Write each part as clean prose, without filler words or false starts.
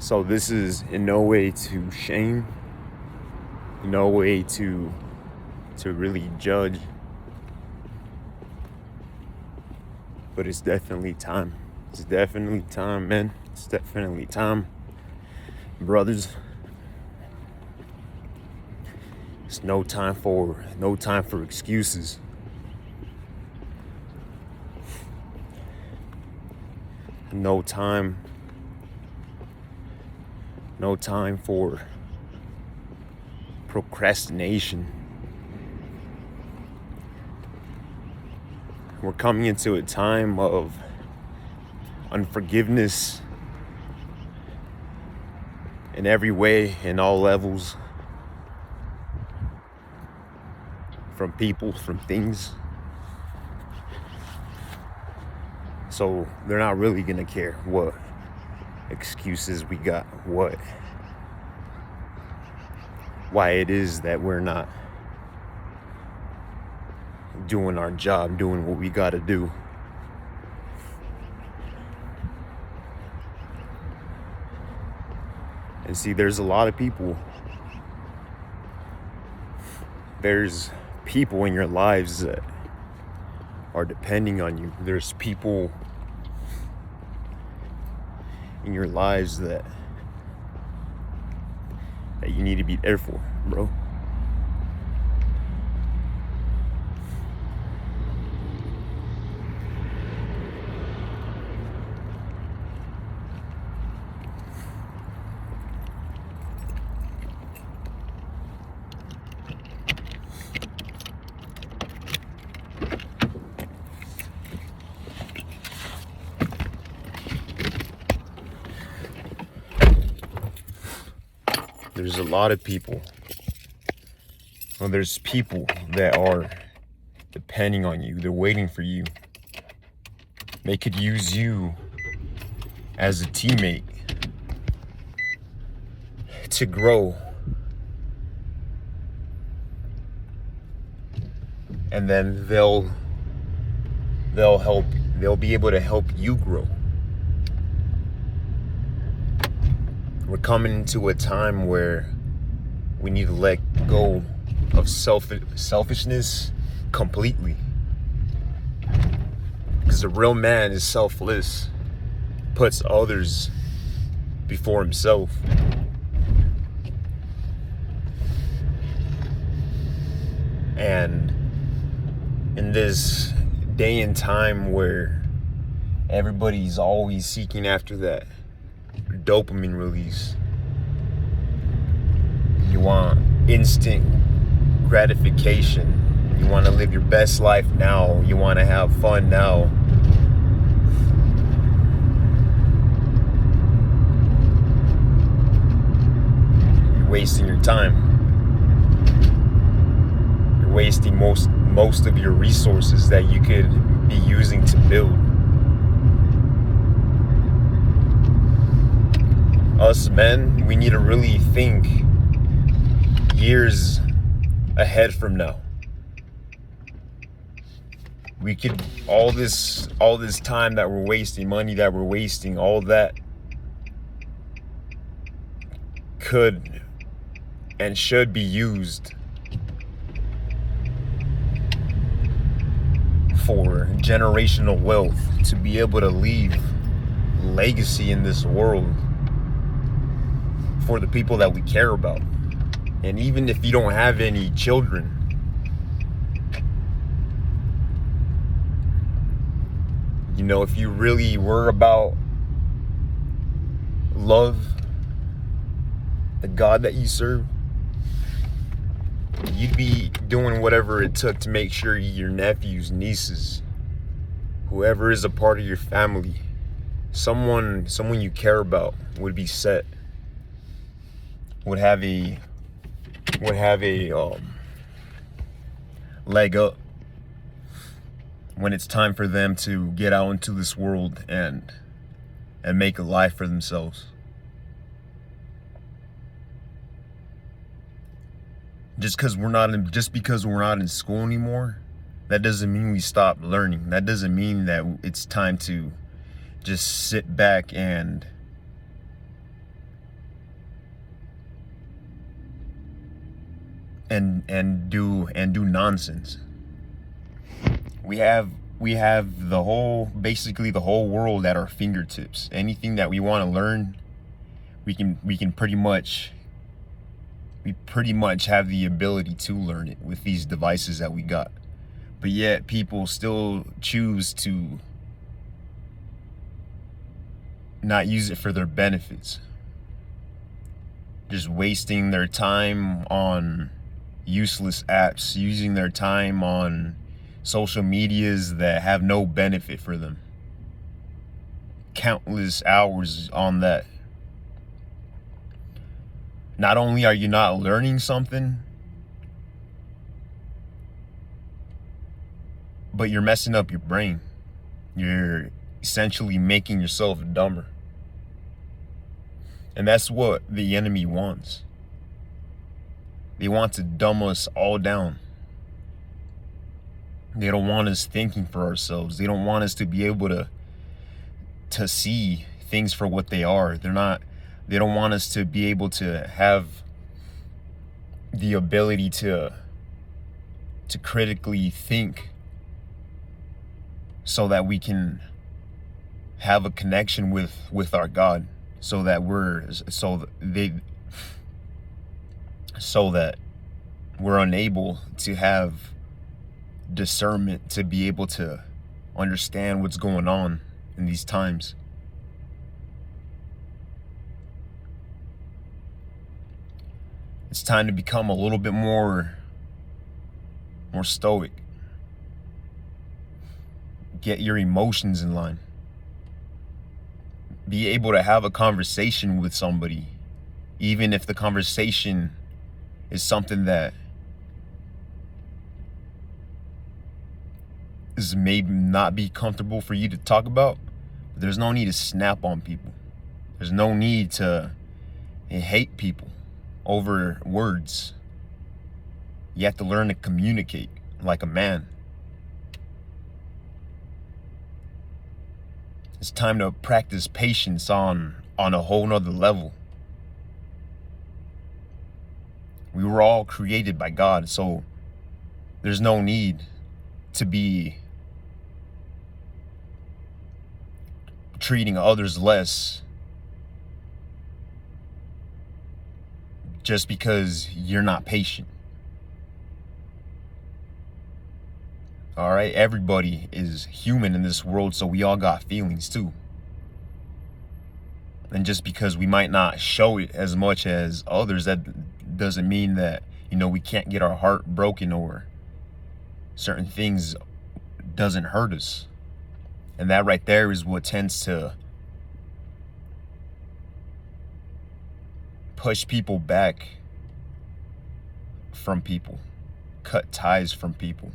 So this is in no way to shame, no way to really judge, but it's definitely time. It's definitely time, man. It's definitely time, brothers. It's no time for excuses. No time. No time for procrastination. We're coming into a time of unforgiveness in every way, in all levels, from people, from things. So they're not really gonna care what excuses we got, why it is that we're not doing our job, doing what we gotta do. And see, there's a lot of people. There's people in your lives that are depending on you. There's people in your lives that you need to be there for, bro. There's a lot of people. Well, there's people that are depending on you. They're waiting for you. They could use you as a teammate to grow. And then they'll be able to help you grow. We're coming into a time where we need to let go of selfishness completely. Because a real man is selfless, puts others before himself. And in this day and time where everybody's always seeking after that dopamine release, you want instant gratification, you want to live your best life now, you want to have fun now. You're wasting your time. You're wasting most of your resources that you could be using to build. Us men, we need to really think years ahead from now. We could all this time that we're wasting, money that we're wasting, all that could and should be used for generational wealth, to be able to leave legacy in this world for the people that we care about. And even if you don't have any children, you know, if you really were about love, the God that you serve, you'd be doing whatever it took to make sure your nephews, nieces, whoever is a part of your family, someone you care about would be set, would have a leg up when it's time for them to get out into this world and make a life for themselves. Just because we're not in school anymore, that doesn't mean we stop learning. That doesn't mean that it's time to just sit back and and do nonsense. We have basically the whole world at our fingertips. Anything that we want to learn, we pretty much have the ability to learn it with these devices that we got. But yet people still choose to not use it for their benefits. Just wasting their time on useless apps, using their time on social medias that have no benefit for them. Countless hours on that. Not only are you not learning something, but you're messing up your brain. You're essentially making yourself dumber. And that's what the enemy wants. They want to dumb us all down. They don't want us thinking for ourselves. They don't want us to be able to see things for what they are. They don't want us to be able to have the ability to critically think, so that we can have a connection with our God, so that we're unable to have discernment to be able to understand what's going on in these times. It's time to become a little bit more stoic. Get your emotions in line. Be able to have a conversation with somebody, even if the conversation is something that is maybe not be comfortable for you to talk about. But there's no need to snap on people. There's no need to hate people over words. You have to learn to communicate like a man. It's time to practice patience on a whole nother level. We were all created by God, so there's no need to be treating others less just because you're not patient. All right, everybody is human in this world, so we all got feelings too. And just because we might not show it as much as others, that doesn't mean that, we can't get our heart broken, or certain things doesn't hurt us. And that right there is what tends to push people back from people, cut ties from people.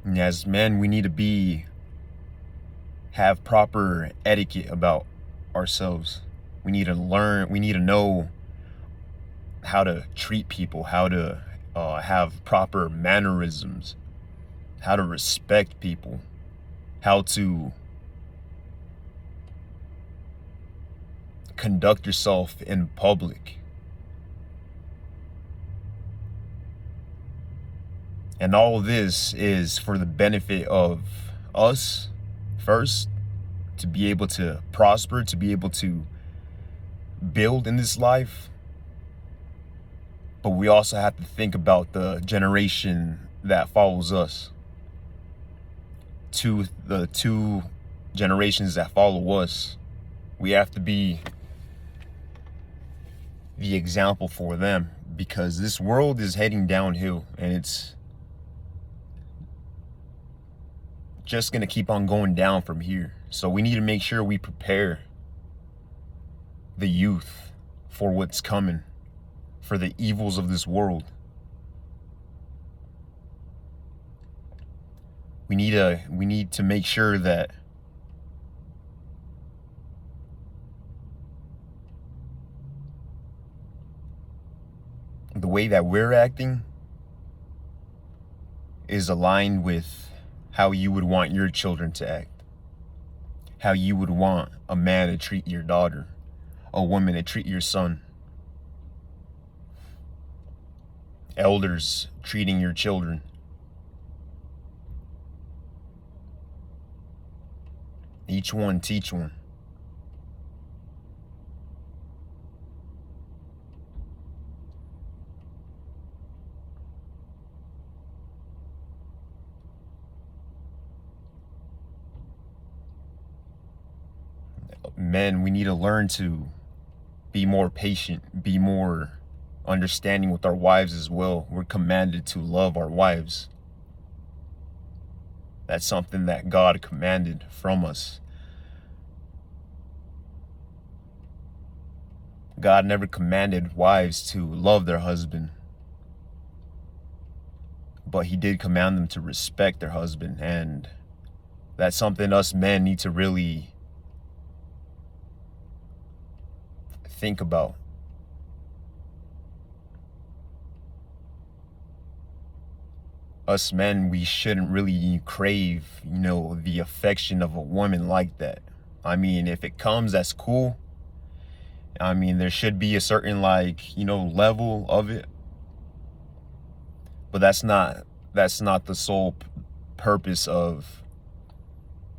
And as men, we need to have proper etiquette about ourselves. We need to know how to treat people, how to have proper mannerisms, how to respect people, how to conduct yourself in public. And all of this is for the benefit of us first, to be able to prosper, to be able to build in this life. But we also have to think about the generation that follows us. The two generations that follow us. We have to be the example for them, because this world is heading downhill, and it's just going to keep on going down from here. So we need to make sure we prepare the youth for what's coming, for the evils of this world. We need to make sure that the way that we're acting is aligned with how you would want your children to act, how you would want a man to treat your daughter, a woman to treat your son, elders treating your children. Each one teach one. Men, we need to learn to be more patient, be more understanding with our wives as well. We're commanded to love our wives. That's something that God commanded from us. God never commanded wives to love their husband, but he did command them to respect their husband. And that's something us men need to really think about. Us men, we shouldn't really crave, the affection of a woman like that. I mean, if it comes, that's cool. I mean, there should be a certain level of it, but that's not the sole purpose of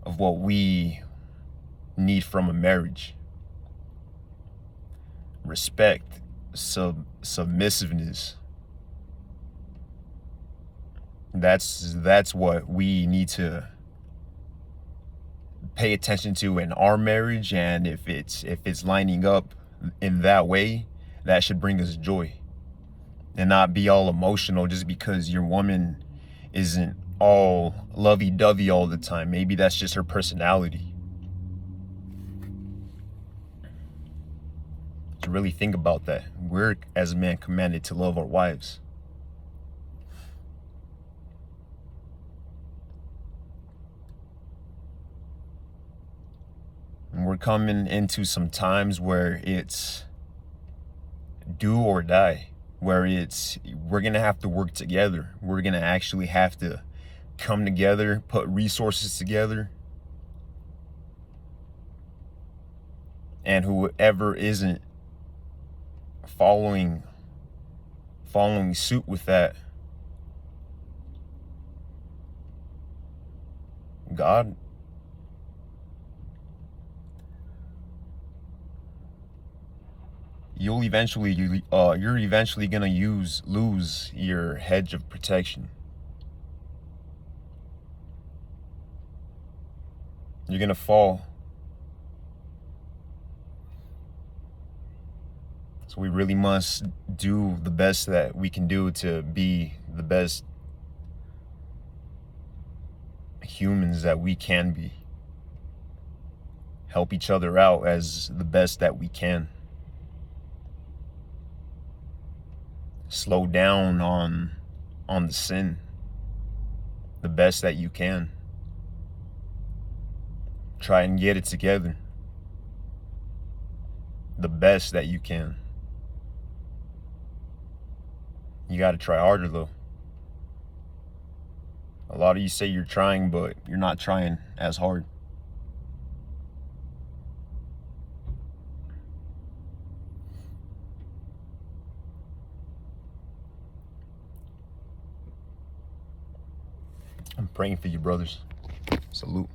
what we need from a marriage. Respect, submissiveness. That's what we need to pay attention to in our marriage, and if it's lining up in that way, that should bring us joy, and not be all emotional just because your woman isn't all lovey-dovey all the time. Maybe that's just her personality. To really think about that. We're, as men, commanded to love our wives. And we're coming into some times where it's do or die, where we're going to have to work together. We're going to actually have to come together, put resources together. And whoever isn't following suit with that, God, you're eventually gonna lose your hedge of protection. You're gonna fall. So we really must do the best that we can do to be the best humans that we can be. Help each other out as the best that we can. Slow down on the sin the best that you can. Try and get it together the best that you can. You got to try harder though. A lot of you say you're trying, but you're not trying as hard. I'm praying for you, brothers. Salute.